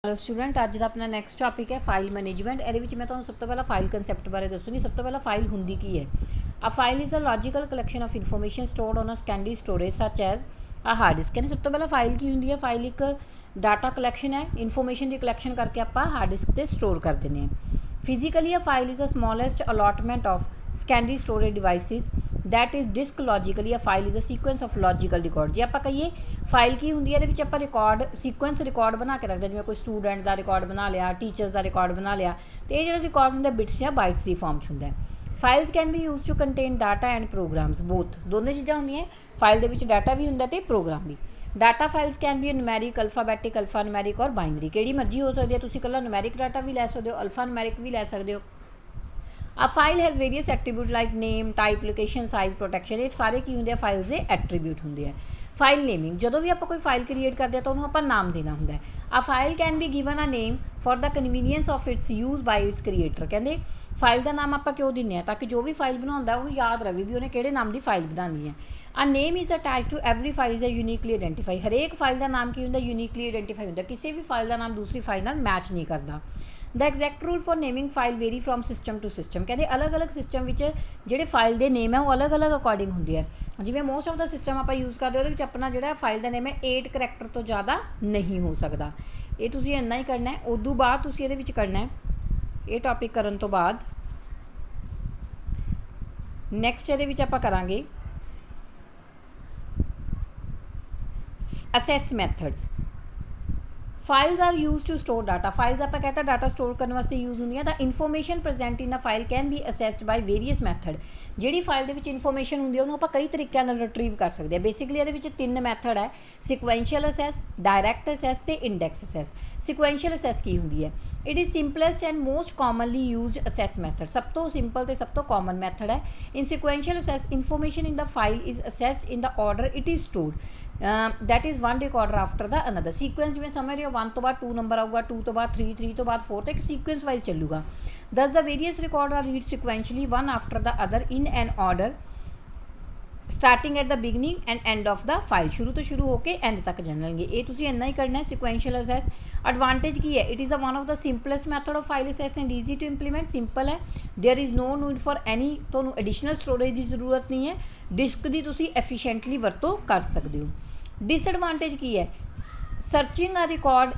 Hello student, अज का अपना next topic है फाइल मैनेजमेंट। ये मैं सब तो पहला फाइल कंसैप्ट बारे दसूँगी। सब तो पहला फाइल होंगी की है। A file is a logical collection of information stored on a secondary storage such as a hard disk. कहते सब तो पहला फाइल की होंगी है। फाइल एक डाटा कलैक्शन है, इनफॉर्मेशन की कलैक्शन करके आप हार्ड डिस्क पर स्टोर कर दें। Physically a file is a smallest allotment of secondary storage devices that is disk. Logically a file is a sequence of logical record. जो आप कहिए फाइल की होंगी है, आप रिकॉर्ड सीक्वेंस रिकॉर्ड बना के रखते, जिवें कोई स्टूडेंट का रिकॉर्ड बना लिया, टीचर्स का रिकॉर्ड बना लिया, तो ये जो रिकॉर्ड होंगे बिट्स या बाइट्स की फॉर्म होंगे। Files can be use to contain data and programs both. दोनों चीज़ा होंगे, फाइल के डाटा भी होंगे तो प्रोग्राम भी। Data files can be numeric, alphabetic, alpha numeric और बाइनरी। किहड़ी मर्जी हो सकती है, तुसीं कल्ला न्यूमैरिक डाटा भी लै सकते हो, अल्फा न्यूमैरिक भी लै सकते हो। A file has various attribute like name, type, location, size, protection. ये सारे की होंगे फाइल्स के एट्रीब्यूट होंगे। फाइल नेमिंग, जो भी आप कोई फाइल क्रिएट करते हैं तो उन्होंने आप नाम देना होंगे। अ file can be given a name for the convenience of its use by it's creator. कहते फाइल का नाम आप क्यों दें, ताकि जो भी फाइल बनाता उन्होंने याद रहे भी उन्हें किहड़े नाम की फाइल बनानी है। A name is attach to every file is uniquely identify. हरेक फाइल का नाम की होंगे यूनिकली आइडेंटिफाई होंगे, किसी भी फाइल का नाम दूसरी फाइल नाल मैच नहीं करता। The exact rule for naming file vary from system to system. कहते अलग अलग सिस्टम में जोड़े फाइल के नेम है वो अलग अलग अकॉर्डिंग होंगे है। जिवें मोस्ट ऑफ द सिस्टम आप यूज़ करते हो अपना जो फाइल का नेम है 8 करैक्टर तो ज़्यादा नहीं हो सकता। ये तुसीं इन्ना ही करना है। उदू बाद तुसीं इहदे विच करना है, ये टॉपिक करन तो बाद नैक्सट ये आप करांगे access methods. Files are use to store data. Files आप कहते हैं डाटा स्टोर करने वास्ते यूज होंगी। The information present in a file can be accessed by various method. जी फाइल के इनफॉर्मेशन होंगी उन्होंने आप कई तरीकों रिट्रीव कर सकते हैं। बेसिकली ये 3 मैथड है, सिक्वेंशियल असैस, डायरैक्ट असैस तो इंडैक्स असैस। सिक्वेंशियल असैस की होंगी है, it is simplest and most commonly use access method. सब तो सिंपल तो सब तो कॉमन मैथड है। In sequential access information in the file is accessed in the order it is stored, that is one recorder after the another. Sequence जिवें समझ रहे हो, 1 तो बाद 2 नंबर आऊगा, 2 तो बाद 3, 3 तो बाद 4, तो एक सीक्वेंस वाइज चलूगा। Thus the various record are read sequentially one after the other in an order starting at the beginning and end of the file. शुरू तो शुरू होकर एंड तक जाएंगे। ये तुसीं इन्ना ही करना है। सिक्वेंशियल असैस एडवांटेज की है, it is the one of the simplest method of file access and easy to implement. Simple है, there is no need for any, तो एडिशनल स्टोरेज की जरूरत नहीं है। डिस्क की तुसीं एफिशेंटली वरतों कर सकते हो। डिसएडवांटेज की है, searching a record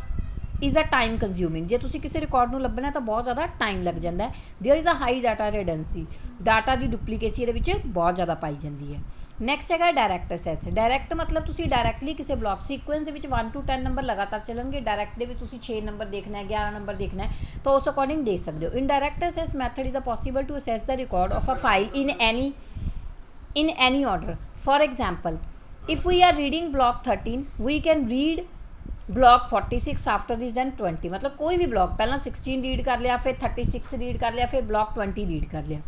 is a time consuming. जो तुसीं किसी रिकॉर्ड को लभना तो बहुत ज़्यादा टाइम लग जाता है। There is a high data redundancy, data की डुप्लीकेसी ये बहुत ज़्यादा पाई जाती है। नैक्सट है डायरैक्ट असैस। डायरैक्ट मतलब तुसीं डायरैक्टली किसी ब्लॉक सीक्वेंस 1 to 10 नंबर लगातार चलणगे। डायरैक्ट के 6 नंबर देखना है, 11 नंबर देखना है, तो उस अकॉर्डिंग देख सकते हो। In direct access method is a possible to access the record of a file in any order. For example, if we are reading block 13 we can read block 46 after this then 20। मतलब कोई भी block पहला 16 read कर लिया, फिर 36 read कर लिया, फिर ब्लॉक 20 रीड कर लिया।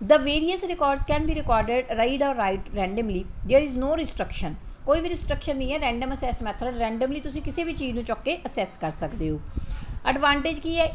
The various records can be recorded read और write randomly, there is no restriction. कोई भी रिस्ट्रक्शन नहीं है। रैंडम असैस मैथड, रैंडमली तुसीं किसी भी चीज़ को चुक के असैस कर सकते हो। एडवांटेज की है,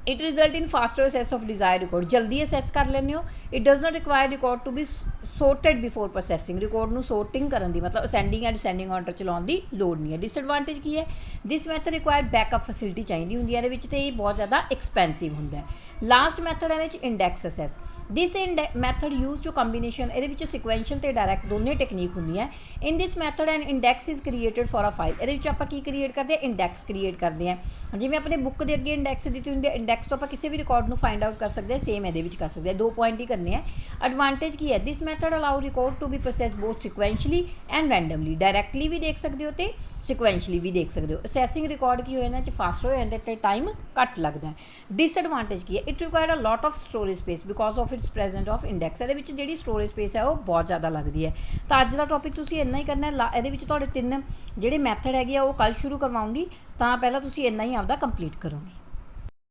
it result in faster access of desire record. जल्दी असैस कर लेने हो। It does not require record to be sorted before processing. Record में सोर्टिंग करने की मतलब असेंडिंग एंड डिसेंडिंग ऑर्डर चलाने की लोड़ नहीं है। डिसएडवांटेज की है, this method require backup facility चाहिए होंगी है, तो ये बहुत ज़्यादा एक्सपेंसिव होंगे। लास्ट मैथड है index access. This method use to combination, ये सिक्वेंशियल तो डायरैक्ट दोनों टेक्नीक होंगी है। In this method and index is created for a file. ये आप क्रिएट करते हैं, इंडैक्स क्रिएट करते हैं। जिवें अपने बुक के अगे इंडैक्स दी होंगी, इंडैक्स तो आप किसी भी रिकॉर्ड को फाइंड आउट कर सकते हैं। सेम ये कर सकते हैं, 2 पॉइंट ही करने हैं। एडवांटेज की है, this method allow record to be process both sequentially and randomly. Directly भी देख सकते हो तो सिक्वेंशली भी देख सकते हो। असैसिंग रिकॉर्ड की हो फास्ट हो जाते तो टाइम घट लगता है। डिसएडवांटेज की है, it require a lot of storage space because of its present of index. ये जी स्टोरेज स्पेस है वो बहुत ज़्यादा लगती है। तो अज का टॉपिक तुसीं इन्ना ही करना है। ये 3 जोड़े मैथड है वो कल शुरू करवाऊँगी, तो पहला तुसीं इन्ना ही आपदा कंप्लीट करोगे।